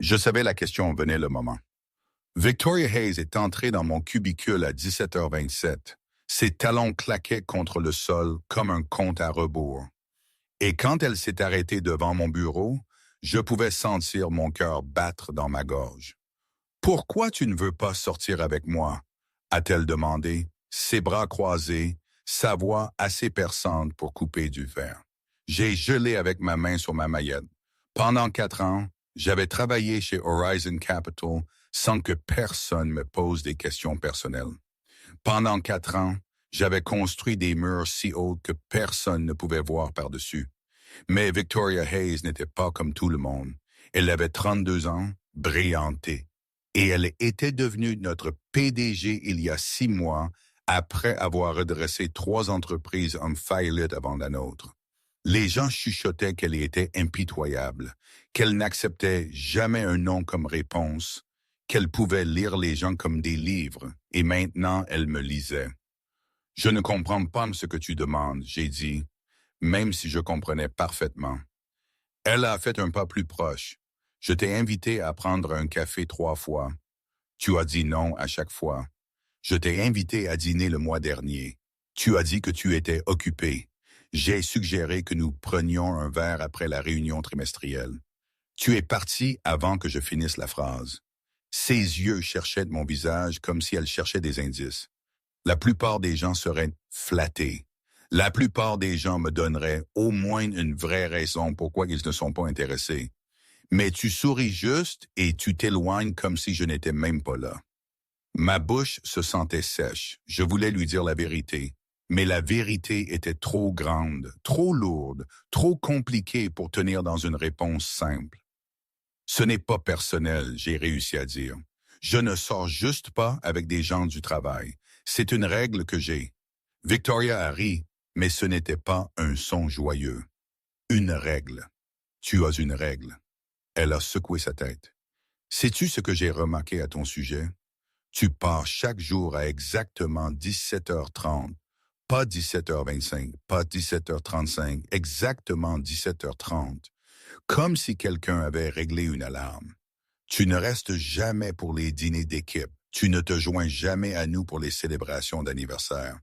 Je savais la question venait le moment. Victoria Hayes est entrée dans mon cubicule à 17h27. Ses talons claquaient contre le sol comme un compte à rebours. Et quand elle s'est arrêtée devant mon bureau, je pouvais sentir mon cœur battre dans ma gorge. « Pourquoi tu ne veux pas sortir avec moi ?» a-t-elle demandé, ses bras croisés, sa voix assez perçante pour couper du verre. J'ai gelé avec ma main sur ma maillette. Pendant 4 ans, j'avais travaillé chez Horizon Capital sans que personne me pose des questions personnelles. Pendant 4 ans, j'avais construit des murs si hauts que personne ne pouvait voir par-dessus. Mais Victoria Hayes n'était pas comme tout le monde. Elle avait 32 ans, brillantée. Et elle était devenue notre PDG il y a 6 mois, après avoir redressé 3 entreprises en faillite avant la nôtre. Les gens chuchotaient qu'elle était impitoyable, qu'elle n'acceptait jamais un non comme réponse, qu'elle pouvait lire les gens comme des livres, et maintenant elle me lisait. « Je ne comprends pas ce que tu demandes », j'ai dit, même si je comprenais parfaitement. Elle a fait un pas plus proche. « Je t'ai invité à prendre un café 3 fois. Tu as dit non à chaque fois. Je t'ai invité à dîner le mois dernier. Tu as dit que tu étais occupé. J'ai suggéré que nous prenions un verre après la réunion trimestrielle. Tu es parti avant que je finisse la phrase. » Ses yeux cherchaient mon visage comme si elle cherchait des indices. La plupart des gens seraient flattés. La plupart des gens me donneraient au moins une vraie raison pourquoi ils ne sont pas intéressés. Mais tu souris juste et tu t'éloignes comme si je n'étais même pas là. Ma bouche se sentait sèche. Je voulais lui dire la vérité. Mais la vérité était trop grande, trop lourde, trop compliquée pour tenir dans une réponse simple. Ce n'est pas personnel, j'ai réussi à dire. Je ne sors juste pas avec des gens du travail. C'est une règle que j'ai. Victoria a ri, mais ce n'était pas un son joyeux. Une règle. Tu as une règle. Elle a secoué sa tête. Sais-tu ce que j'ai remarqué à ton sujet? Tu pars chaque jour à exactement 17h30, pas 17h25, pas 17h35, exactement 17h30, comme si quelqu'un avait réglé une alarme. Tu ne restes jamais pour les dîners d'équipe. Tu ne te joins jamais à nous pour les célébrations d'anniversaire.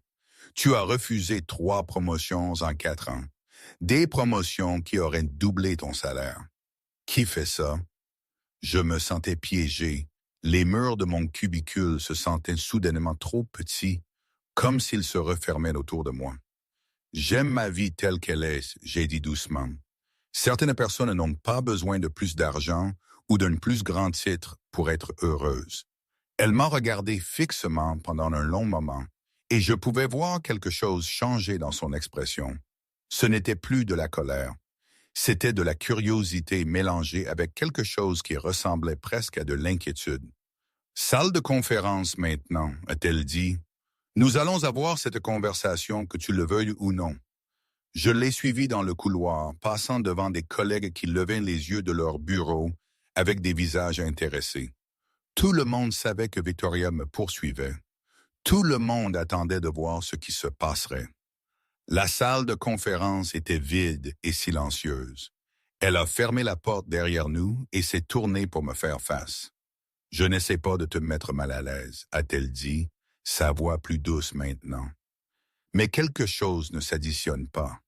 Tu as refusé 3 promotions en 4 ans. Des promotions qui auraient doublé ton salaire. Qui fait ça? Je me sentais piégé. Les murs de mon cubicule se sentaient soudainement trop petits, comme s'ils se refermaient autour de moi. J'aime ma vie telle qu'elle est, j'ai dit doucement. Certaines personnes n'ont pas besoin de plus d'argent ou d'un plus grand titre pour être heureuses. Elle m'a regardé fixement pendant un long moment, et je pouvais voir quelque chose changer dans son expression. Ce n'était plus de la colère. C'était de la curiosité mélangée avec quelque chose qui ressemblait presque à de l'inquiétude. « Salle de conférence maintenant », a-t-elle dit. « Nous allons avoir cette conversation que tu le veuilles ou non. » Je l'ai suivie dans le couloir, passant devant des collègues qui levaient les yeux de leur bureau avec des visages intéressés. Tout le monde savait que Victoria me poursuivait. Tout le monde attendait de voir ce qui se passerait. La salle de conférence était vide et silencieuse. Elle a fermé la porte derrière nous et s'est tournée pour me faire face. « Je n'essaie pas de te mettre mal à l'aise », a-t-elle dit, sa voix plus douce maintenant. Mais quelque chose ne s'additionne pas.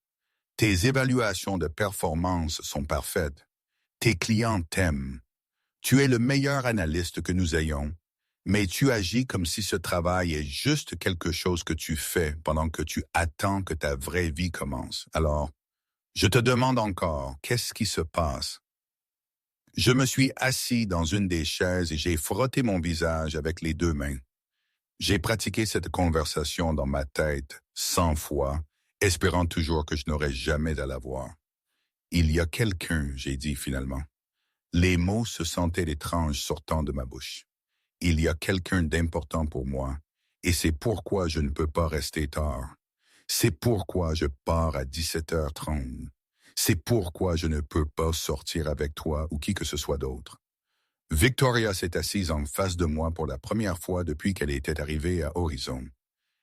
Tes évaluations de performance sont parfaites. Tes clients t'aiment. Tu es le meilleur analyste que nous ayons, mais tu agis comme si ce travail est juste quelque chose que tu fais pendant que tu attends que ta vraie vie commence. Alors, je te demande encore, qu'est-ce qui se passe? Je me suis assis dans une des chaises et j'ai frotté mon visage avec les 2 mains. J'ai pratiqué cette conversation dans ma tête 100 fois, espérant toujours que je n'aurais jamais à la voir. « Il y a quelqu'un », j'ai dit finalement. Les mots se sentaient étranges sortant de ma bouche. « Il y a quelqu'un d'important pour moi, et c'est pourquoi je ne peux pas rester tard. C'est pourquoi je pars à 17h30. C'est pourquoi je ne peux pas sortir avec toi ou qui que ce soit d'autre. » Victoria s'est assise en face de moi pour la première fois depuis qu'elle était arrivée à Horizon.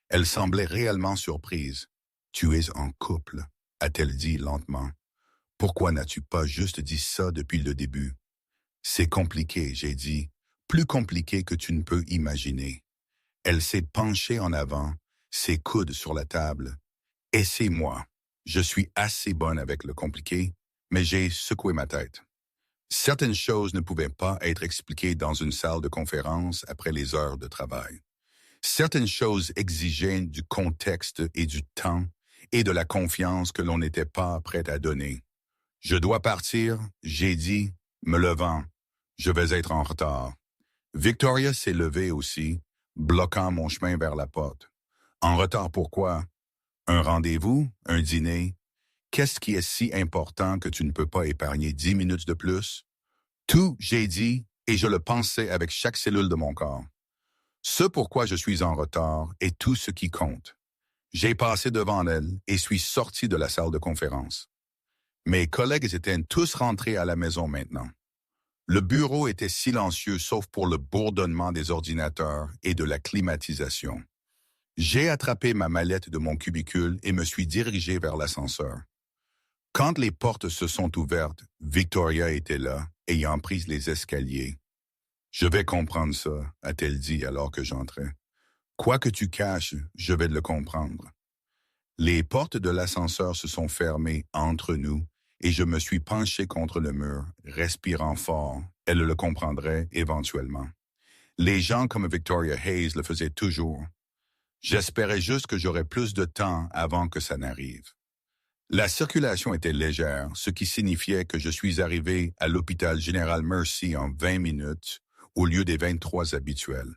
Elle semblait réellement surprise. « Tu es en couple », a-t-elle dit lentement. « Pourquoi n'as-tu pas juste dit ça depuis le début? » C'est compliqué, j'ai dit, plus compliqué que tu ne peux imaginer. Elle s'est penchée en avant, ses coudes sur la table. Et c'est moi. Je suis assez bonne avec le compliqué, mais j'ai secoué ma tête. Certaines choses ne pouvaient pas être expliquées dans une salle de conférence après les heures de travail. Certaines choses exigeaient du contexte et du temps et de la confiance que l'on n'était pas prêt à donner. Je dois partir, j'ai dit, me levant. Je vais être en retard. Victoria s'est levée aussi, bloquant mon chemin vers la porte. En retard pourquoi? Un rendez-vous? Un dîner? Qu'est-ce qui est si important que tu ne peux pas épargner 10 minutes de plus? Tout, j'ai dit, et je le pensais avec chaque cellule de mon corps. Ce pourquoi je suis en retard est tout ce qui compte. J'ai passé devant elle et suis sorti de la salle de conférence. Mes collègues étaient tous rentrés à la maison maintenant. Le bureau était silencieux sauf pour le bourdonnement des ordinateurs et de la climatisation. J'ai attrapé ma mallette de mon cubicule et me suis dirigé vers l'ascenseur. Quand les portes se sont ouvertes, Victoria était là, ayant pris les escaliers. « Je vais comprendre ça », a-t-elle dit alors que j'entrais. « Quoi que tu caches, je vais le comprendre. » Les portes de l'ascenseur se sont fermées entre nous et je me suis penché contre le mur, respirant fort. Elle le comprendrait éventuellement. Les gens comme Victoria Hayes le faisaient toujours. J'espérais juste que j'aurais plus de temps avant que ça n'arrive. La circulation était légère, ce qui signifiait que je suis arrivé à l'hôpital Général Mercy en 20 minutes, au lieu des 23 habituels.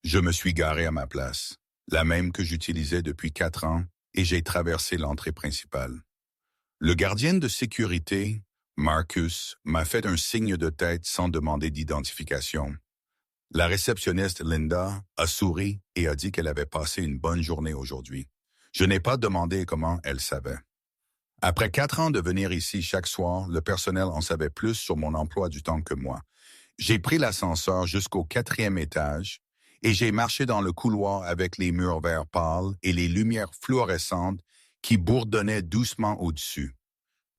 Je me suis garé à ma place, la même que j'utilisais depuis 4 ans, et j'ai traversé l'entrée principale. Le gardien de sécurité, Marcus, m'a fait un signe de tête sans demander d'identification. La réceptionniste Linda a souri et a dit qu'elle avait passé une bonne journée aujourd'hui. Je n'ai pas demandé comment elle savait. Après 4 ans de venir ici chaque soir, le personnel en savait plus sur mon emploi du temps que moi. J'ai pris l'ascenseur jusqu'au 4e étage et j'ai marché dans le couloir avec les murs vert pâle et les lumières fluorescentes qui bourdonnaient doucement au-dessus.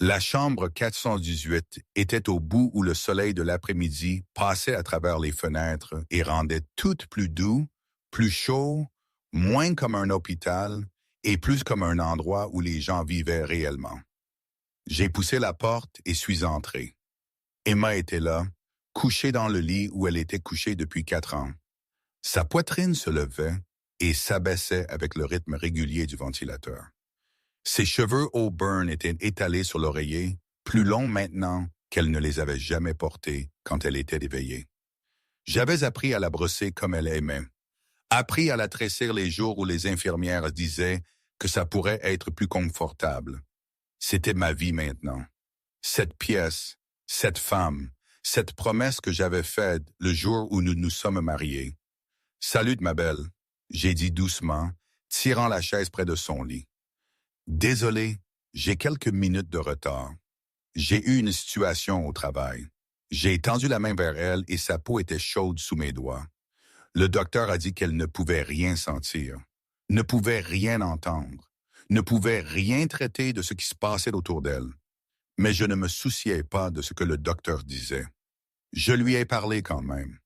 La chambre 418 était au bout où le soleil de l'après-midi passait à travers les fenêtres et rendait tout plus doux, plus chaud, moins comme un hôpital et plus comme un endroit où les gens vivaient réellement. J'ai poussé la porte et suis entré. Emma était là, couchée dans le lit où elle était couchée depuis 4 ans. Sa poitrine se levait et s'abaissait avec le rythme régulier du ventilateur. Ses cheveux auburn étaient étalés sur l'oreiller, plus longs maintenant qu'elle ne les avait jamais portés quand elle était éveillée. J'avais appris à la brosser comme elle aimait, appris à la tresser les jours où les infirmières disaient que ça pourrait être plus confortable. C'était ma vie maintenant. Cette pièce, cette femme, cette promesse que j'avais faite le jour où nous nous sommes mariés. « Salut, ma belle », j'ai dit doucement, tirant la chaise près de son lit. Désolé, j'ai quelques minutes de retard. J'ai eu une situation au travail. J'ai tendu la main vers elle et sa peau était chaude sous mes doigts. Le docteur a dit qu'elle ne pouvait rien sentir, ne pouvait rien entendre, ne pouvait rien traiter de ce qui se passait autour d'elle. Mais je ne me souciais pas de ce que le docteur disait. Je lui ai parlé quand même.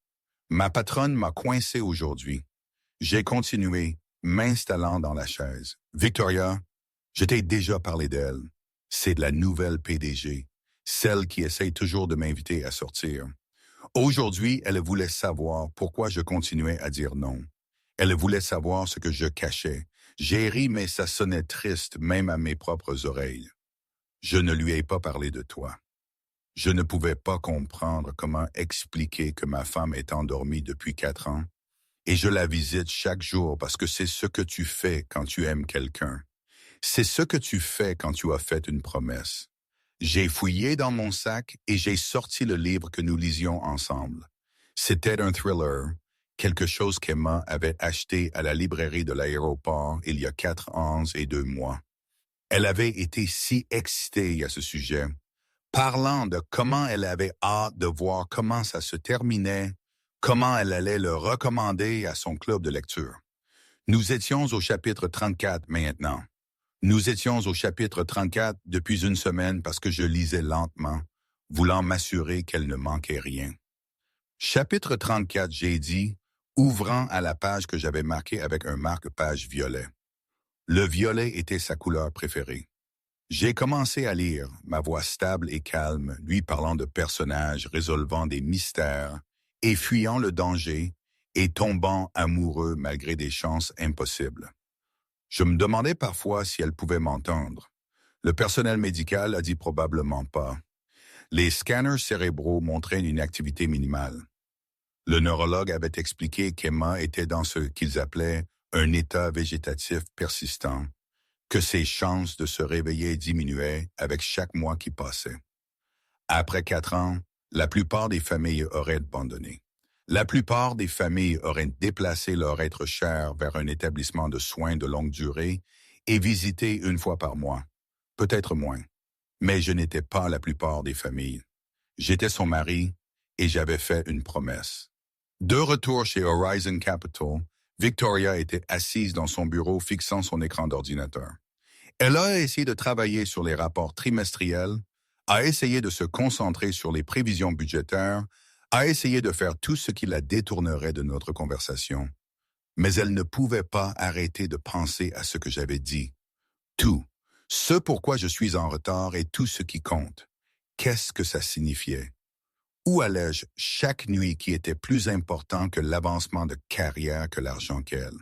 Ma patronne m'a coincé aujourd'hui. J'ai continué, m'installant dans la chaise. « Victoria, je t'ai déjà parlé d'elle. C'est de la nouvelle PDG, celle qui essaye toujours de m'inviter à sortir. Aujourd'hui, elle voulait savoir pourquoi je continuais à dire non. Elle voulait savoir ce que je cachais. J'ai ri, mais ça sonnait triste, même à mes propres oreilles. Je ne lui ai pas parlé de toi. Je ne pouvais pas comprendre comment expliquer que ma femme est endormie depuis 4 ans, et je la visite chaque jour parce que c'est ce que tu fais quand tu aimes quelqu'un. C'est ce que tu fais quand tu as fait une promesse. J'ai fouillé dans mon sac et j'ai sorti le livre que nous lisions ensemble. C'était un thriller, quelque chose qu'Emma avait acheté à la librairie de l'aéroport il y a 4 ans et 2 mois. Elle avait été si excitée à ce sujet, parlant de comment elle avait hâte de voir comment ça se terminait, comment elle allait le recommander à son club de lecture. Nous étions au chapitre 34 maintenant. Nous étions au chapitre 34 depuis une semaine parce que je lisais lentement, voulant m'assurer qu'elle ne manquait rien. Chapitre 34, j'ai dit, ouvrant à la page que j'avais marquée avec un marque-page violet. Le violet était sa couleur préférée. J'ai commencé à lire, ma voix stable et calme, lui parlant de personnages résolvant des mystères et fuyant le danger et tombant amoureux malgré des chances impossibles. Je me demandais parfois si elle pouvait m'entendre. Le personnel médical a dit probablement pas. Les scanners cérébraux montraient une activité minimale. Le neurologue avait expliqué qu'Emma était dans ce qu'ils appelaient un état végétatif persistant, que ses chances de se réveiller diminuaient avec chaque mois qui passait. Après 4 ans, la plupart des familles auraient abandonné. La plupart des familles auraient déplacé leur être cher vers un établissement de soins de longue durée et visité 1 fois par mois, peut-être moins. Mais je n'étais pas la plupart des familles. J'étais son mari et j'avais fait une promesse. De retour chez Horizon Capital, Victoria était assise dans son bureau fixant son écran d'ordinateur. Elle a essayé de travailler sur les rapports trimestriels, a essayé de se concentrer sur les prévisions budgétaires, a essayé de faire tout ce qui la détournerait de notre conversation. Mais elle ne pouvait pas arrêter de penser à ce que j'avais dit. Tout, ce pourquoi je suis en retard et tout ce qui compte. Qu'est-ce que ça signifiait? Où allais-je chaque nuit qui était plus important que l'avancement de carrière que l'argent qu'elle?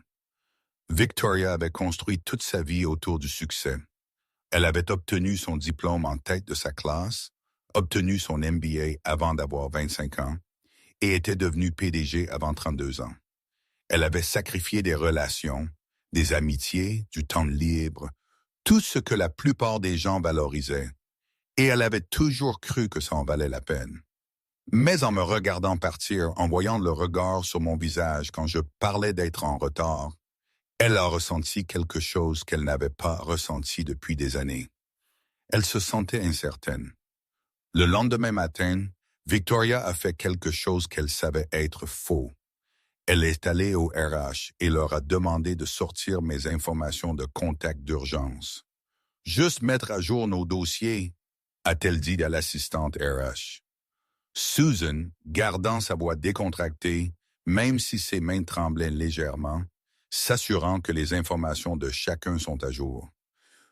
Victoria avait construit toute sa vie autour du succès. Elle avait obtenu son diplôme en tête de sa classe, obtenu son MBA avant d'avoir 25 ans et était devenue PDG avant 32 ans. Elle avait sacrifié des relations, des amitiés, du temps libre, tout ce que la plupart des gens valorisaient, et elle avait toujours cru que ça en valait la peine. Mais en me regardant partir, en voyant le regard sur mon visage quand je parlais d'être en retard, elle a ressenti quelque chose qu'elle n'avait pas ressenti depuis des années. Elle se sentait incertaine. Le lendemain matin, Victoria a fait quelque chose qu'elle savait être faux. Elle est allée au RH et leur a demandé de sortir mes informations de contact d'urgence. « Juste mettre à jour nos dossiers », a-t-elle dit à l'assistante RH. Susan, gardant sa voix décontractée, même si ses mains tremblaient légèrement, s'assurant que les informations de chacun sont à jour.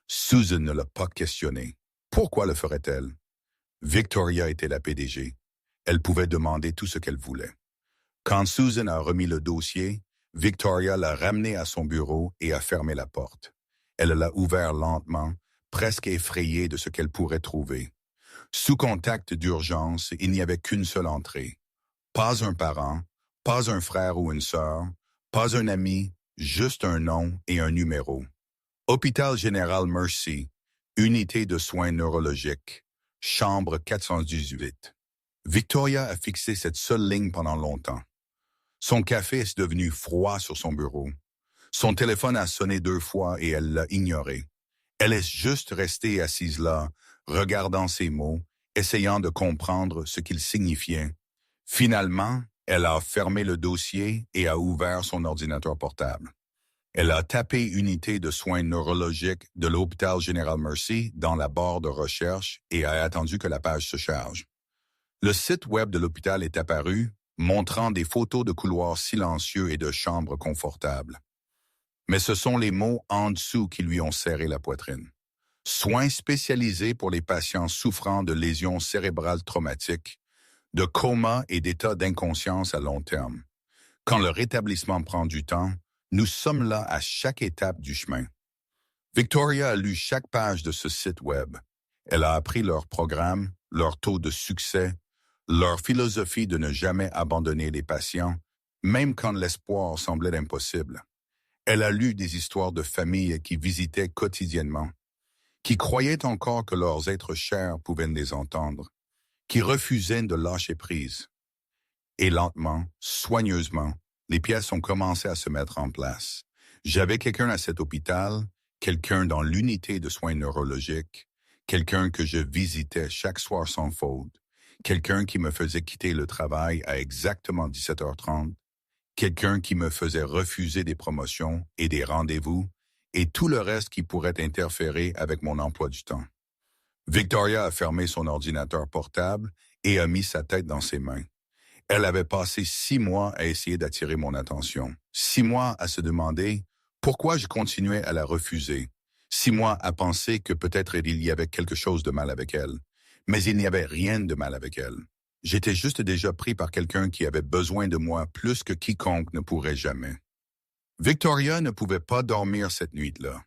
Susan ne l'a pas questionné. Pourquoi le ferait-elle? Victoria était la PDG. Elle pouvait demander tout ce qu'elle voulait. Quand Susan a remis le dossier, Victoria l'a ramené à son bureau et a fermé la porte. Elle l'a ouvert lentement, presque effrayée de ce qu'elle pourrait trouver. Sous contact d'urgence, il n'y avait qu'une seule entrée. Pas un parent, pas un frère ou une sœur, pas un ami, juste un nom et un numéro. Hôpital Général Mercy, unité de soins neurologiques, chambre 418. Victoria a fixé cette seule ligne pendant longtemps. Son café est devenu froid sur son bureau. Son téléphone a sonné 2 fois et elle l'a ignoré. Elle est juste restée assise là, regardant ses mots, essayant de comprendre ce qu'ils signifiaient. Finalement, elle a fermé le dossier et a ouvert son ordinateur portable. Elle a tapé unité de soins neurologiques de l'Hôpital Général Mercy dans la barre de recherche et a attendu que la page se charge. Le site web de l'hôpital est apparu, montrant des photos de couloirs silencieux et de chambres confortables. Mais ce sont les mots en dessous qui lui ont serré la poitrine. Soins spécialisés pour les patients souffrant de lésions cérébrales traumatiques, de coma et d'état d'inconscience à long terme. Quand le rétablissement prend du temps, nous sommes là à chaque étape du chemin. Victoria a lu chaque page de ce site web. Elle a appris leur programme, leur taux de succès, leur philosophie de ne jamais abandonner les patients, même quand l'espoir semblait impossible. Elle a lu des histoires de familles qui visitaient quotidiennement, qui croyaient encore que leurs êtres chers pouvaient les entendre, qui refusaient de lâcher prise. Et lentement, soigneusement, les pièces ont commencé à se mettre en place. J'avais quelqu'un à cet hôpital, quelqu'un dans l'unité de soins neurologiques, quelqu'un que je visitais chaque soir sans faute, quelqu'un qui me faisait quitter le travail à exactement 17h30, quelqu'un qui me faisait refuser des promotions et des rendez-vous, et tout le reste qui pourrait interférer avec mon emploi du temps. Victoria a fermé son ordinateur portable et a mis sa tête dans ses mains. Elle avait passé 6 mois à essayer d'attirer mon attention. 6 mois à se demander pourquoi je continuais à la refuser. 6 mois à penser que peut-être il y avait quelque chose de mal avec elle. Mais il n'y avait rien de mal avec elle. J'étais juste déjà pris par quelqu'un qui avait besoin de moi plus que quiconque ne pourrait jamais. Victoria ne pouvait pas dormir cette nuit-là.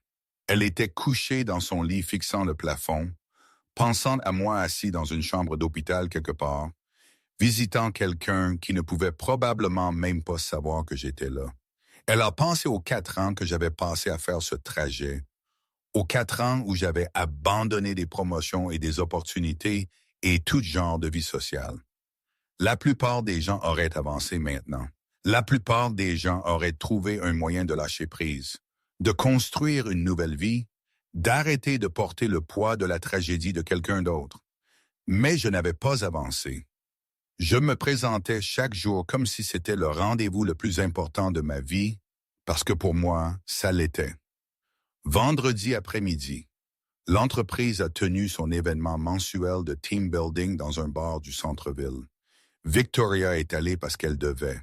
Elle était couchée dans son lit fixant le plafond, pensant à moi assis dans une chambre d'hôpital quelque part, visitant quelqu'un qui ne pouvait probablement même pas savoir que j'étais là. Elle a pensé aux 4 ans que j'avais passé à faire ce trajet, aux 4 ans où j'avais abandonné des promotions et des opportunités et tout genre de vie sociale. La plupart des gens auraient avancé maintenant. La plupart des gens auraient trouvé un moyen de lâcher prise, de construire une nouvelle vie, d'arrêter de porter le poids de la tragédie de quelqu'un d'autre. Mais je n'avais pas avancé. Je me présentais chaque jour comme si c'était le rendez-vous le plus important de ma vie, parce que pour moi, ça l'était. Vendredi après-midi, l'entreprise a tenu son événement mensuel de team building dans un bar du centre-ville. Victoria est allée parce qu'elle devait.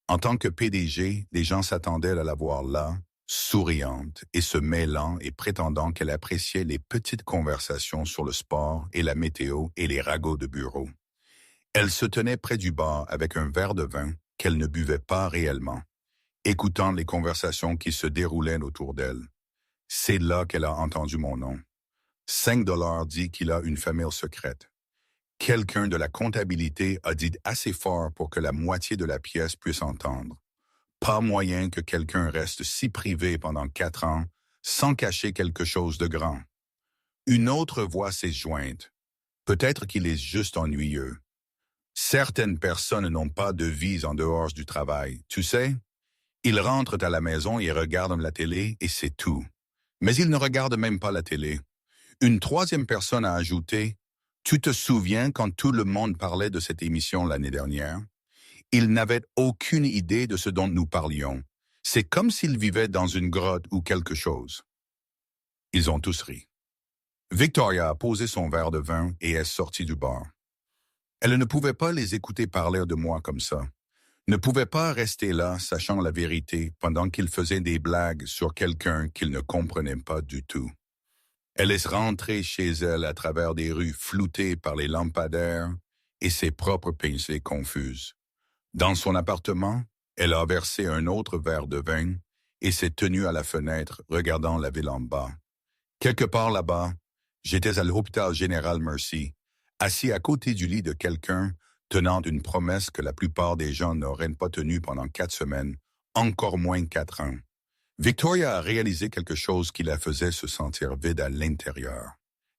En tant que PDG, les gens s'attendaient à la voir là, souriante et se mêlant et prétendant qu'elle appréciait les petites conversations sur le sport et la météo et les ragots de bureau. Elle se tenait près du bar avec un verre de vin qu'elle ne buvait pas réellement, écoutant les conversations qui se déroulaient autour d'elle. C'est là qu'elle a entendu mon nom. 5 $ dit qu'il a une famille secrète. Quelqu'un de la comptabilité a dit assez fort pour que la moitié de la pièce puisse entendre. Pas moyen que quelqu'un reste si privé pendant 4 ans sans cacher quelque chose de grand. Une autre voix s'est jointe. Peut-être qu'il est juste ennuyeux. Certaines personnes n'ont pas de vie en dehors du travail, tu sais. Ils rentrent à la maison et regardent la télé et c'est tout. Mais ils ne regardent même pas la télé. Une troisième personne a ajouté « Tu te souviens quand tout le monde parlait de cette émission l'année dernière? Ils n'avaient aucune idée de ce dont nous parlions. C'est comme s'ils vivaient dans une grotte ou quelque chose. » Ils ont tous ri. Victoria a posé son verre de vin et est sortie du bar. Elle ne pouvait pas les écouter parler de moi comme ça. Ne pouvait pas rester là, sachant la vérité, pendant qu'ils faisaient des blagues sur quelqu'un qu'ils ne comprenaient pas du tout. Elle est rentrée chez elle à travers des rues floutées par les lampadaires et ses propres pensées confuses. Dans son appartement, elle a versé un autre verre de vin et s'est tenue à la fenêtre, regardant la ville en bas. Quelque part là-bas, j'étais à l'hôpital Général Mercy, assis à côté du lit de quelqu'un tenant une promesse que la plupart des gens n'auraient pas tenue pendant 4 semaines, encore moins 4 ans. Victoria a réalisé quelque chose qui la faisait se sentir vide à l'intérieur.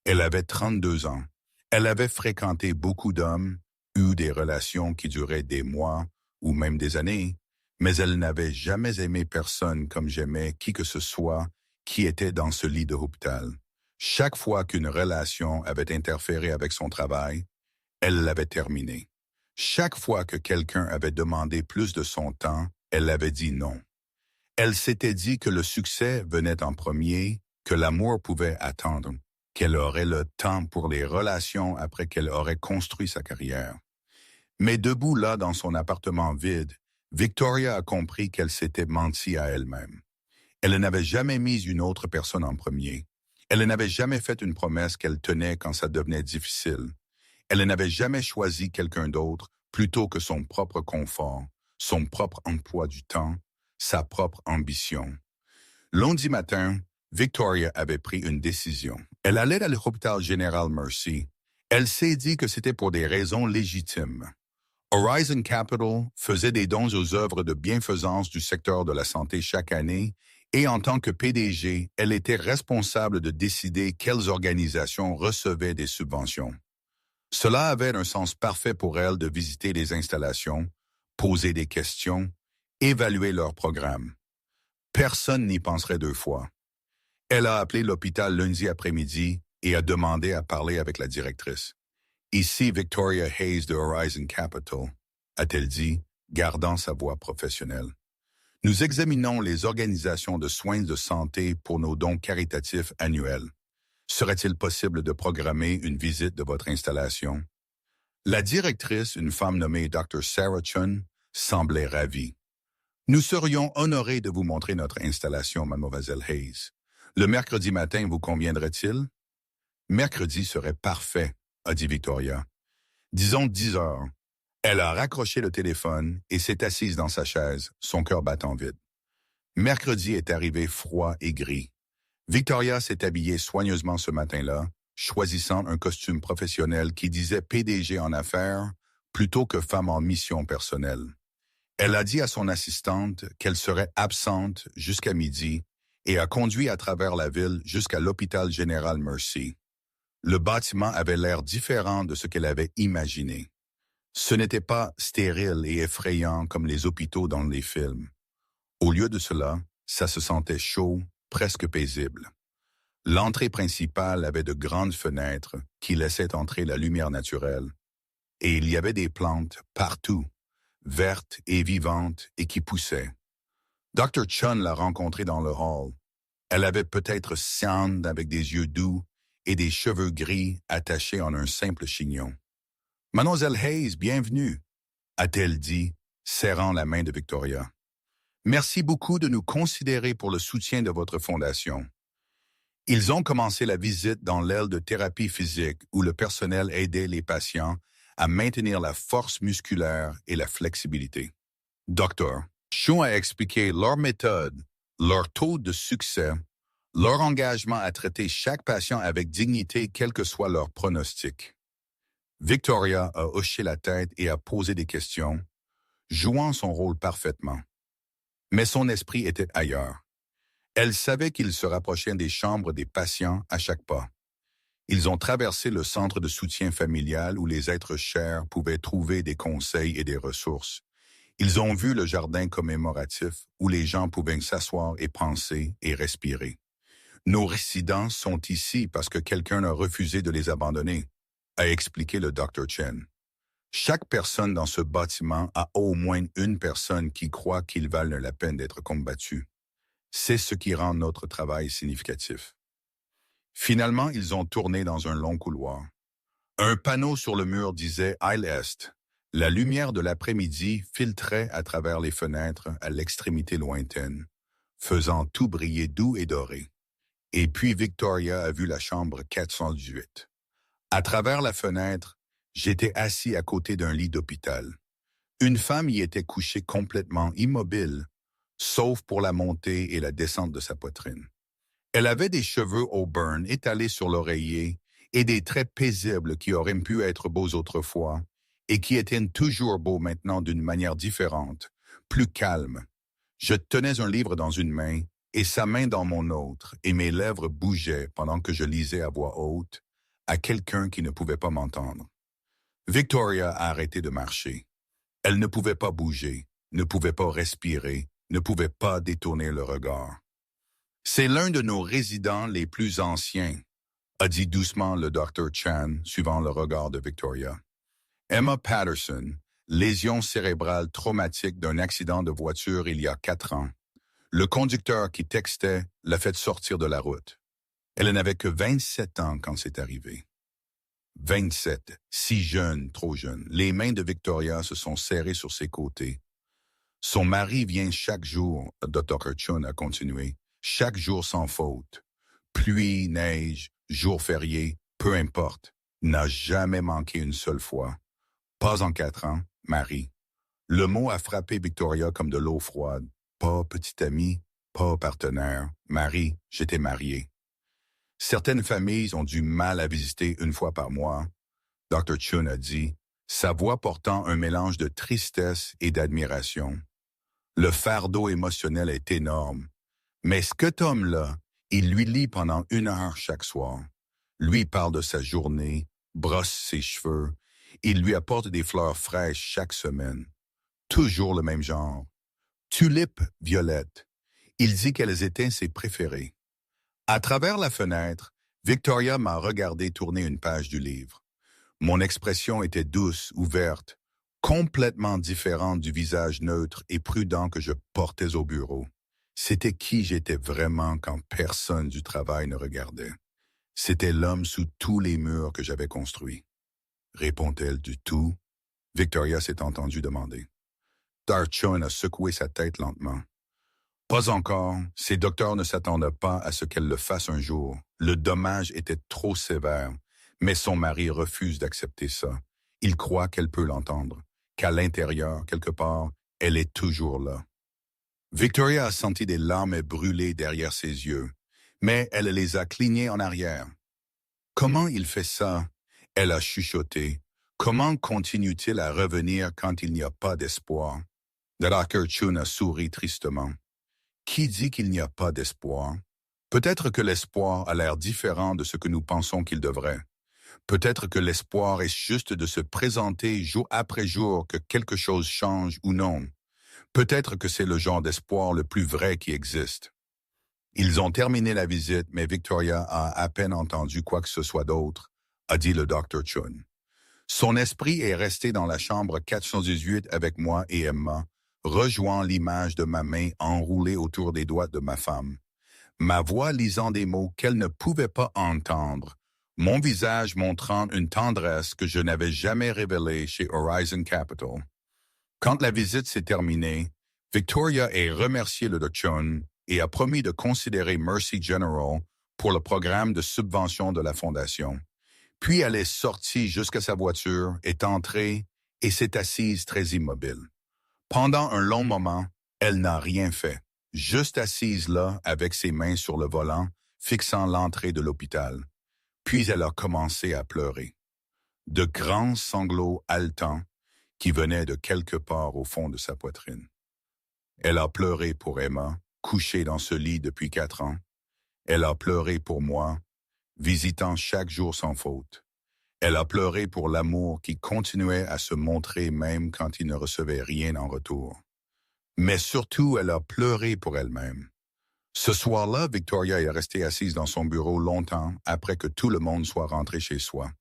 Elle avait 32 ans. Elle avait fréquenté beaucoup d'hommes, eu des relations qui duraient des mois ou même des années, mais elle n'avait jamais aimé personne comme j'aimais qui que ce soit qui était dans ce lit de l'hôpital. Chaque fois qu'une relation avait interféré avec son travail, elle l'avait terminé. Chaque fois que quelqu'un avait demandé plus de son temps, elle avait dit non. Elle s'était dit que le succès venait en premier, que l'amour pouvait attendre, qu'elle aurait le temps pour les relations après qu'elle aurait construit sa carrière. Mais debout là dans son appartement vide, Victoria a compris qu'elle s'était menti à elle-même. Elle n'avait jamais mis une autre personne en premier. Elle n'avait jamais fait une promesse qu'elle tenait quand ça devenait difficile. Elle n'avait jamais choisi quelqu'un d'autre plutôt que son propre confort, son propre emploi du temps, sa propre ambition. Lundi matin, Victoria avait pris une décision. Elle allait à l'hôpital Général Mercy. Elle s'est dit que c'était pour des raisons légitimes. Horizon Capital faisait des dons aux œuvres de bienfaisance du secteur de la santé chaque année et en tant que PDG, elle était responsable de décider quelles organisations recevaient des subventions. Cela avait un sens parfait pour elle de visiter les installations, poser des questions, évaluer leur programme. Personne n'y penserait 2 fois. Elle a appelé l'hôpital lundi après-midi et a demandé à parler avec la directrice. Ici Victoria Hayes de Horizon Capital, a-t-elle dit, gardant sa voix professionnelle. Nous examinons les organisations de soins de santé pour nos dons caritatifs annuels. Serait-il possible de programmer une visite de votre installation? La directrice, une femme nommée Dr. Sarah Chun, semblait ravie. Nous serions honorés de vous montrer notre installation, mademoiselle Hayes. Le mercredi matin vous conviendrait-il? Mercredi serait parfait, a dit Victoria. Disons 10 heures. Elle a raccroché le téléphone et s'est assise dans sa chaise, son cœur battant vite. Mercredi est arrivé froid et gris. Victoria s'est habillée soigneusement ce matin-là, choisissant un costume professionnel qui disait PDG en affaires plutôt que femme en mission personnelle. Elle a dit à son assistante qu'elle serait absente jusqu'à midi et a conduit à travers la ville jusqu'à l'hôpital général Mercy. Le bâtiment avait l'air différent de ce qu'elle avait imaginé. Ce n'était pas stérile et effrayant comme les hôpitaux dans les films. Au lieu de cela, ça se sentait chaud, presque paisible. L'entrée principale avait de grandes fenêtres qui laissaient entrer la lumière naturelle, et il y avait des plantes partout, vertes et vivantes et qui poussaient. Dr. Chun l'a rencontrée dans le hall. Elle avait peut-être cyan avec des yeux doux et des cheveux gris attachés en un simple chignon. « Mademoiselle Hayes, bienvenue », a-t-elle dit, serrant la main de Victoria. « Merci beaucoup de nous considérer pour le soutien de votre fondation. » Ils ont commencé la visite dans l'aile de thérapie physique où le personnel aidait les patients à maintenir la force musculaire et la flexibilité. Docteur Chun a expliqué leur méthode, leur taux de succès, leur engagement à traiter chaque patient avec dignité quel que soit leur pronostic. Victoria a hoché la tête et a posé des questions, jouant son rôle parfaitement. Mais son esprit était ailleurs. Elle savait qu'ils se rapprochaient des chambres des patients à chaque pas. Ils ont traversé le centre de soutien familial où les êtres chers pouvaient trouver des conseils et des ressources. Ils ont vu le jardin commémoratif où les gens pouvaient s'asseoir et penser et respirer. Nos résidents sont ici parce que quelqu'un a refusé de les abandonner, a expliqué le Dr. Chen. Chaque personne dans ce bâtiment a au moins une personne qui croit qu'ils valent la peine d'être combattus. C'est ce qui rend notre travail significatif. Finalement, ils ont tourné dans un long couloir. Un panneau sur le mur disait « Aisle Est ». La lumière de l'après-midi filtrait à travers les fenêtres à l'extrémité lointaine, faisant tout briller doux et doré. Et puis Victoria a vu la chambre 418. À travers la fenêtre, j'étais assis à côté d'un lit d'hôpital. Une femme y était couchée complètement immobile, sauf pour la montée et la descente de sa poitrine. Elle avait des cheveux auburn étalés sur l'oreiller et des traits paisibles qui auraient pu être beaux autrefois et qui étaient toujours beaux maintenant d'une manière différente, plus calme. Je tenais un livre dans une main et sa main dans mon autre, et mes lèvres bougeaient pendant que je lisais à voix haute à quelqu'un qui ne pouvait pas m'entendre. Victoria a arrêté de marcher. Elle ne pouvait pas bouger, ne pouvait pas respirer, ne pouvait pas détourner le regard. « C'est l'un de nos résidents les plus anciens », a dit doucement le Dr. Chan, suivant le regard de Victoria. Emma Patterson, lésion cérébrale traumatique d'un accident de voiture il y a 4 ans. Le conducteur qui textait l'a fait sortir de la route. Elle n'avait que 27 ans quand c'est arrivé. 27, si jeune, trop jeune. Les mains de Victoria se sont serrées sur ses côtés. Son mari vient chaque jour, Dr. Chun a continué, chaque jour sans faute. Pluie, neige, jour férié, peu importe, n'a jamais manqué une seule fois. Pas en 4 ans, Marie. Le mot a frappé Victoria comme de l'eau froide. Pas petite amie, pas partenaire. Marie, j'étais marié. Certaines familles ont du mal à visiter une fois par mois. Dr. Chun a dit, sa voix portant un mélange de tristesse et d'admiration. Le fardeau émotionnel est énorme. Mais cet homme-là, il lui lit pendant 1 heure chaque soir. Lui parle de sa journée, brosse ses cheveux. Il lui apporte des fleurs fraîches chaque semaine. Toujours le même genre. Tulipes violettes. Il dit qu'elles étaient ses préférées. À travers la fenêtre, Victoria m'a regardé tourner une page du livre. Mon expression était douce, ouverte, complètement différente du visage neutre et prudent que je portais au bureau. C'était qui j'étais vraiment quand personne du travail ne regardait. C'était l'homme sous tous les murs que j'avais construits. Répond-elle du tout? Victoria s'est entendue demander. Darchon a secoué sa tête lentement. Pas encore. Ces docteurs ne s'attendaient pas à ce qu'elle le fasse un jour. Le dommage était trop sévère, mais son mari refuse d'accepter ça. Il croit qu'elle peut l'entendre, qu'à l'intérieur, quelque part, elle est toujours là. Victoria a senti des larmes brûler derrière ses yeux, mais elle les a clignées en arrière. Comment il fait ça? Elle a chuchoté. Comment continue-t-il à revenir quand il n'y a pas d'espoir? Dr. Chun a souri tristement. Qui dit qu'il n'y a pas d'espoir? Peut-être que l'espoir a l'air différent de ce que nous pensons qu'il devrait. Peut-être que l'espoir est juste de se présenter jour après jour que quelque chose change ou non. Peut-être que c'est le genre d'espoir le plus vrai qui existe. Ils ont terminé la visite, mais Victoria a à peine entendu quoi que ce soit d'autre, a dit le Dr. Chun. Son esprit est resté dans la chambre 418 avec moi et Emma, rejoignant l'image de ma main enroulée autour des doigts de ma femme. Ma voix lisant des mots qu'elle ne pouvait pas entendre, mon visage montrant une tendresse que je n'avais jamais révélée chez Horizon Capital. Quand la visite s'est terminée, Victoria a remercié le Dr. Chun et a promis de considérer Mercy General pour le programme de subvention de la Fondation. Puis elle est sortie jusqu'à sa voiture, est entrée et s'est assise très immobile. Pendant un long moment, elle n'a rien fait, juste assise là avec ses mains sur le volant, fixant l'entrée de l'hôpital. Puis elle a commencé à pleurer. De grands sanglots haletants qui venaient de quelque part au fond de sa poitrine. Elle a pleuré pour Emma, couchée dans ce lit depuis 4 ans. Elle a pleuré pour moi, visitant chaque jour sans faute. Elle a pleuré pour l'amour qui continuait à se montrer même quand il ne recevait rien en retour. Mais surtout, elle a pleuré pour elle-même. Ce soir-là, Victoria est restée assise dans son bureau longtemps après que tout le monde soit rentré chez soi.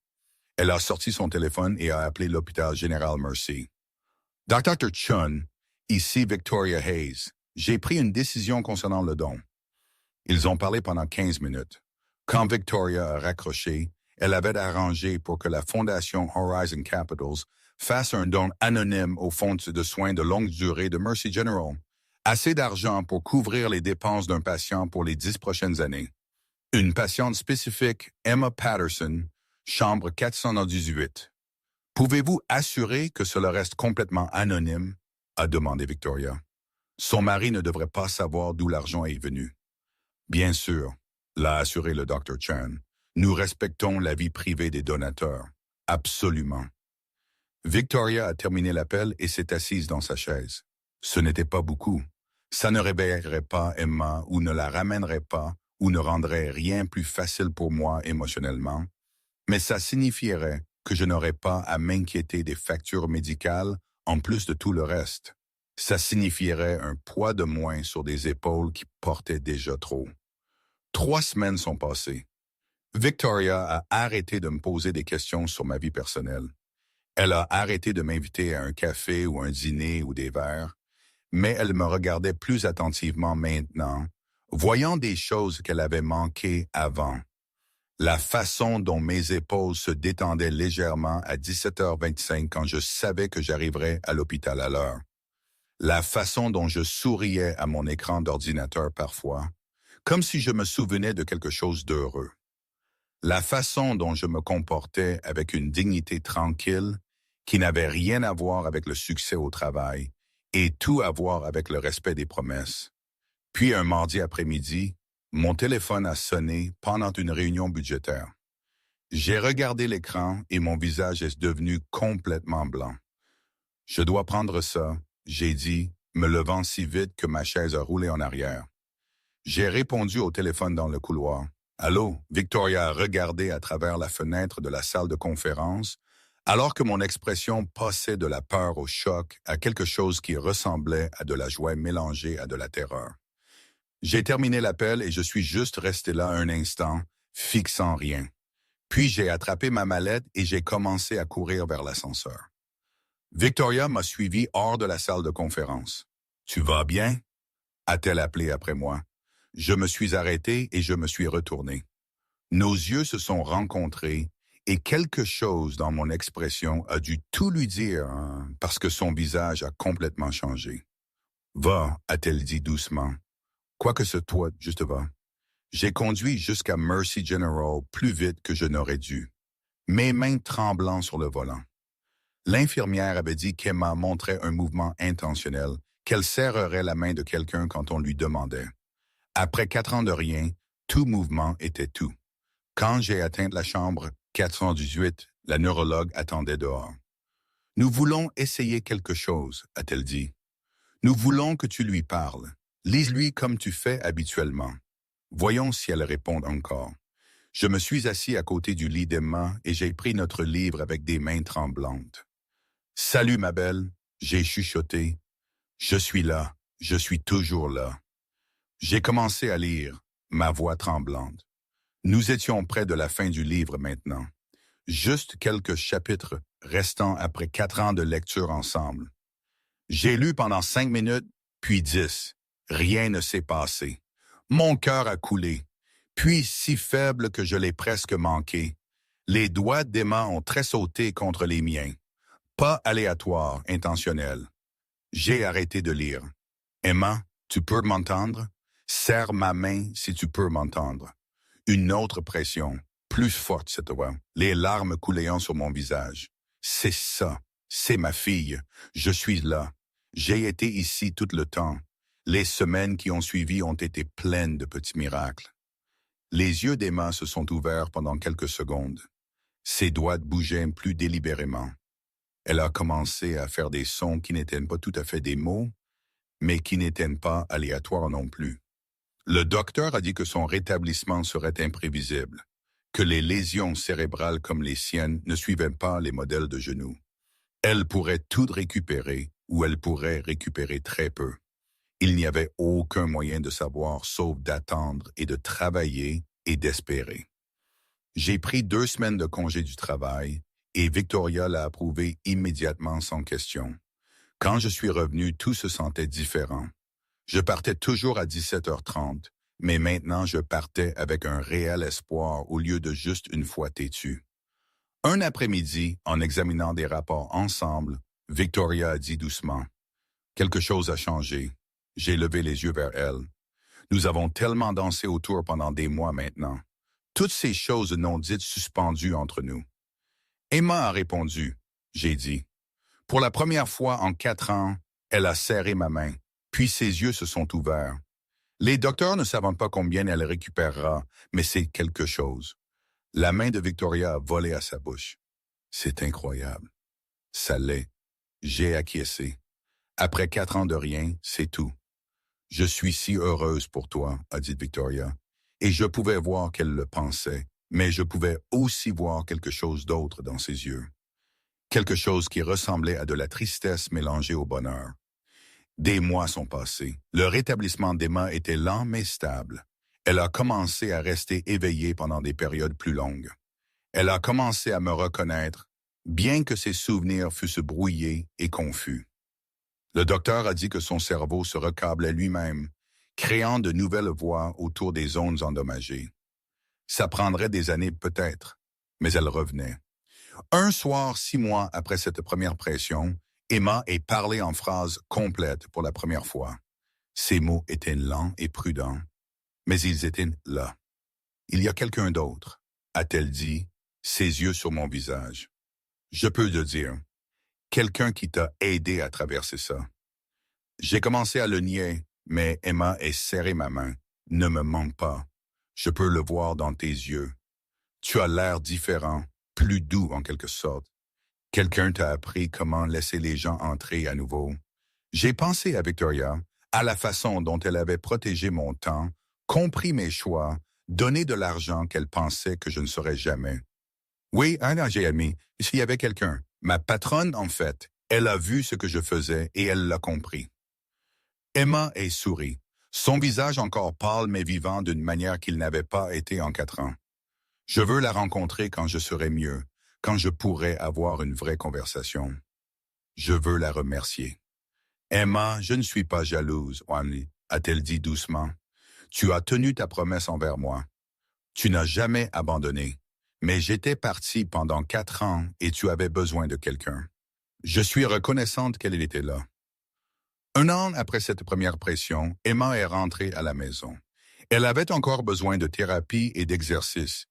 Elle a sorti son téléphone et a appelé l'hôpital général Mercy. Dr. Chun, ici Victoria Hayes. J'ai pris une décision concernant le don. Ils ont parlé pendant 15 minutes. Quand Victoria a raccroché, elle avait arrangé pour que la Fondation Horizon Capitals fasse un don anonyme au fonds de soins de longue durée de Mercy General. Assez d'argent pour couvrir les dépenses d'un patient pour les 10 prochaines années. Une patiente spécifique, Emma Patterson, chambre 418. Pouvez-vous assurer que cela reste complètement anonyme? A demandé Victoria. Son mari ne devrait pas savoir d'où l'argent est venu. Bien sûr, l'a assuré le Dr. Chan. Nous respectons la vie privée des donateurs. Absolument. Victoria a terminé l'appel et s'est assise dans sa chaise. Ce n'était pas beaucoup. Ça ne réveillerait pas Emma ou ne la ramènerait pas ou ne rendrait rien plus facile pour moi émotionnellement. Mais ça signifierait que je n'aurais pas à m'inquiéter des factures médicales en plus de tout le reste. Ça signifierait un poids de moins sur des épaules qui portaient déjà trop. 3 semaines sont passées. Victoria a arrêté de me poser des questions sur ma vie personnelle. Elle a arrêté de m'inviter à un café ou un dîner ou des verres, mais elle me regardait plus attentivement maintenant, voyant des choses qu'elle avait manquées avant. La façon dont mes épaules se détendaient légèrement à 17h25 quand je savais que j'arriverais à l'hôpital à l'heure. La façon dont je souriais à mon écran d'ordinateur parfois, comme si je me souvenais de quelque chose d'heureux. La façon dont je me comportais avec une dignité tranquille qui n'avait rien à voir avec le succès au travail et tout à voir avec le respect des promesses. Puis un mardi après-midi, mon téléphone a sonné pendant une réunion budgétaire. J'ai regardé l'écran et mon visage est devenu complètement blanc. Je dois prendre ça, j'ai dit, me levant si vite que ma chaise a roulé en arrière. J'ai répondu au téléphone dans le couloir. Allô, Victoria a regardé à travers la fenêtre de la salle de conférence, alors que mon expression passait de la peur au choc à quelque chose qui ressemblait à de la joie mélangée à de la terreur. J'ai terminé l'appel et je suis juste resté là un instant, fixant rien. Puis j'ai attrapé ma mallette et j'ai commencé à courir vers l'ascenseur. Victoria m'a suivi hors de la salle de conférence. « Tu vas bien? » a-t-elle appelé après moi. Je me suis arrêté et je me suis retourné. Nos yeux se sont rencontrés et quelque chose dans mon expression a dû tout lui dire hein, parce que son visage a complètement changé. Va, a-t-elle dit doucement. Quoi que ce soit, juste va. J'ai conduit jusqu'à Mercy General plus vite que je n'aurais dû, mes mains tremblant sur le volant. L'infirmière avait dit qu'Emma montrait un mouvement intentionnel, qu'elle serrerait la main de quelqu'un quand on lui demandait. Après 4 ans de rien, tout mouvement était tout. Quand j'ai atteint la chambre 418, la neurologue attendait dehors. « Nous voulons essayer quelque chose, a-t-elle dit. Nous voulons que tu lui parles. Lise-lui comme tu fais habituellement. Voyons si elle répond encore. » Je me suis assis à côté du lit d'Emma et j'ai pris notre livre avec des mains tremblantes. « Salut, ma belle, j'ai chuchoté. Je suis là, je suis toujours là. » J'ai commencé à lire, ma voix tremblante. Nous étions près de la fin du livre maintenant. Juste quelques chapitres restant après 4 ans de lecture ensemble. J'ai lu pendant 5 minutes, puis 10. Rien ne s'est passé. Mon cœur a coulé, puis si faible que je l'ai presque manqué. Les doigts d'Emma ont tressauté contre les miens. Pas aléatoire, intentionnel. J'ai arrêté de lire. Emma, tu peux m'entendre? Serre ma main si tu peux m'entendre. Une autre pression, plus forte cette fois, les larmes coulant sur mon visage. C'est ça, c'est ma fille. Je suis là. J'ai été ici tout le temps. Les semaines qui ont suivi ont été pleines de petits miracles. Les yeux d'Emma se sont ouverts pendant quelques secondes. Ses doigts bougeaient plus délibérément. Elle a commencé à faire des sons qui n'étaient pas tout à fait des mots, mais qui n'étaient pas aléatoires non plus. Le docteur a dit que son rétablissement serait imprévisible, que les lésions cérébrales comme les siennes ne suivaient pas les modèles de genoux. Elle pourrait tout récupérer ou elle pourrait récupérer très peu. Il n'y avait aucun moyen de savoir sauf d'attendre et de travailler et d'espérer. J'ai pris 2 semaines de congé du travail et Victoria l'a approuvé immédiatement sans question. Quand je suis revenu, tout se sentait différent. Je partais toujours à 17h30, mais maintenant je partais avec un réel espoir au lieu de juste une foi têtue. Un après-midi, en examinant des rapports ensemble, Victoria a dit doucement « Quelque chose a changé. » J'ai levé les yeux vers elle. Nous avons tellement dansé autour pendant des mois maintenant. Toutes ces choses non dites suspendues entre nous. Emma a répondu, j'ai dit. Pour la première fois en 4 ans, elle a serré ma main, puis ses yeux se sont ouverts. Les docteurs ne savent pas combien elle récupérera, mais c'est quelque chose. La main de Victoria a volé à sa bouche. C'est incroyable. Ça l'est. J'ai acquiescé. Après 4 ans de rien, c'est tout. Je suis si heureuse pour toi, a dit Victoria, et je pouvais voir qu'elle le pensait, mais je pouvais aussi voir quelque chose d'autre dans ses yeux. Quelque chose qui ressemblait à de la tristesse mélangée au bonheur. Des mois sont passés. Le rétablissement d'Emma était lent mais stable. Elle a commencé à rester éveillée pendant des périodes plus longues. Elle a commencé à me reconnaître, bien que ses souvenirs fussent brouillés et confus. Le docteur a dit que son cerveau se recablait lui-même, créant de nouvelles voies autour des zones endommagées. Ça prendrait des années peut-être, mais elle revenait. Un soir, 6 mois après cette première pression, Emma est parlée en phrases complètes pour la première fois. Ses mots étaient lents et prudents, mais ils étaient là. « Il y a quelqu'un d'autre », a-t-elle dit, ses yeux sur mon visage. Je peux le dire. Quelqu'un qui t'a aidé à traverser ça. J'ai commencé à le nier, mais Emma a serré ma main. Ne me manque pas. Je peux le voir dans tes yeux. Tu as l'air différent, plus doux en quelque sorte. Quelqu'un t'a appris comment laisser les gens entrer à nouveau. J'ai pensé à Victoria, à la façon dont elle avait protégé mon temps, compris mes choix, donné de l'argent qu'elle pensait que je ne saurais jamais. Oui, j'ai admis, s'il y avait quelqu'un. Ma patronne, en fait, elle a vu ce que je faisais et elle l'a compris. Emma est sourit, son visage encore pâle mais vivant d'une manière qu'il n'avait pas été en 4 ans. Je veux la rencontrer quand je serai mieux, quand je pourrai avoir une vraie conversation. Je veux la remercier. Emma, je ne suis pas jalouse, Wanley, a-t-elle dit doucement. Tu as tenu ta promesse envers moi. Tu n'as jamais abandonné. Mais j'étais parti pendant 4 ans et tu avais besoin de quelqu'un. Je suis reconnaissante qu'elle était là. 1 an après cette première pression, Emma est rentrée à la maison. Elle avait encore besoin de thérapie et d'exercice.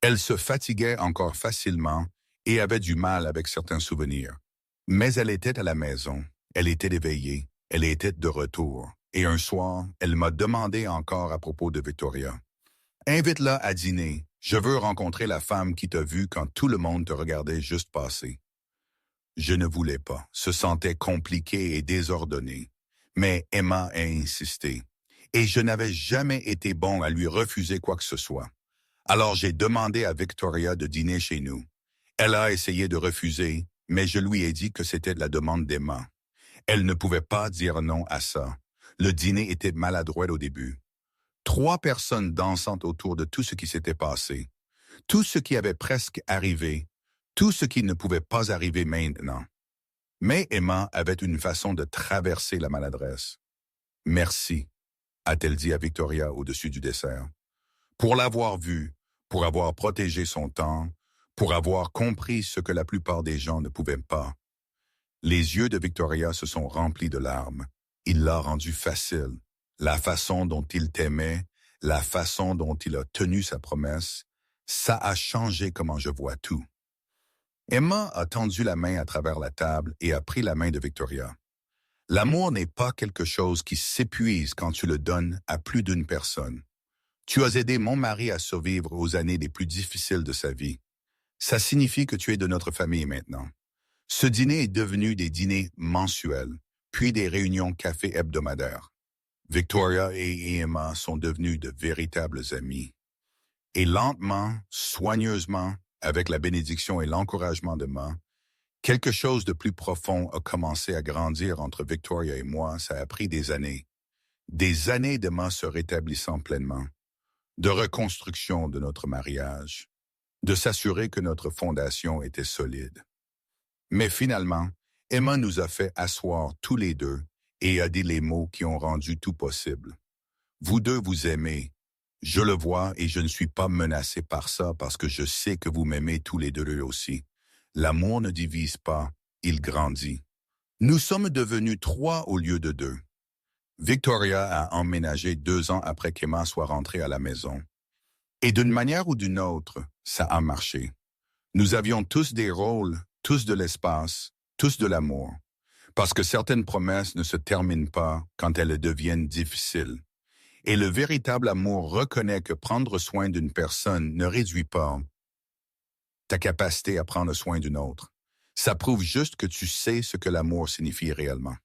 Elle se fatiguait encore facilement et avait du mal avec certains souvenirs. Mais elle était à la maison, elle était éveillée, elle était de retour. Et un soir, elle m'a demandé encore à propos de Victoria. Invite-la à dîner. Je veux rencontrer la femme qui t'a vu quand tout le monde te regardait juste passer. Je ne voulais pas, se sentait compliqué et désordonné. Mais Emma a insisté. Et je n'avais jamais été bon à lui refuser quoi que ce soit. Alors j'ai demandé à Victoria de dîner chez nous. Elle a essayé de refuser, mais je lui ai dit que c'était la demande d'Emma. Elle ne pouvait pas dire non à ça. Le dîner était maladroit au début. 3 personnes dansant autour de tout ce qui s'était passé. Tout ce qui avait presque arrivé. Tout ce qui ne pouvait pas arriver maintenant. Mais Emma avait une façon de traverser la maladresse. « Merci », a-t-elle dit à Victoria au-dessus du dessert. Pour l'avoir vue, pour avoir protégé son temps, pour avoir compris ce que la plupart des gens ne pouvaient pas. Les yeux de Victoria se sont remplis de larmes. Il l'a rendu facile. La façon dont il t'aimait, la façon dont il a tenu sa promesse, ça a changé comment je vois tout. Emma a tendu la main à travers la table et a pris la main de Victoria. L'amour n'est pas quelque chose qui s'épuise quand tu le donnes à plus d'une personne. Tu as aidé mon mari à survivre aux années les plus difficiles de sa vie. Ça signifie que tu es de notre famille maintenant. Ce dîner est devenu des dîners mensuels, puis des réunions café hebdomadaires. Victoria et Emma sont devenus de véritables amis. Et lentement, soigneusement, avec la bénédiction et l'encouragement d'Emma, quelque chose de plus profond a commencé à grandir entre Victoria et moi. Ça a pris des années. Des années d'Emma se rétablissant pleinement. De reconstruction de notre mariage. De s'assurer que notre fondation était solide. Mais finalement, Emma nous a fait asseoir tous les deux et a dit les mots qui ont rendu tout possible. Vous deux vous aimez. Je le vois et je ne suis pas menacé par ça parce que je sais que vous m'aimez tous les deux aussi. L'amour ne divise pas, il grandit. Nous sommes devenus 3 au lieu de 2. Victoria a emménagé 2 ans après qu'Emma soit rentrée à la maison. Et d'une manière ou d'une autre, ça a marché. Nous avions tous des rôles, tous de l'espace, tous de l'amour. Parce que certaines promesses ne se terminent pas quand elles deviennent difficiles. Et le véritable amour reconnaît que prendre soin d'une personne ne réduit pas ta capacité à prendre soin d'une autre. Ça prouve juste que tu sais ce que l'amour signifie réellement.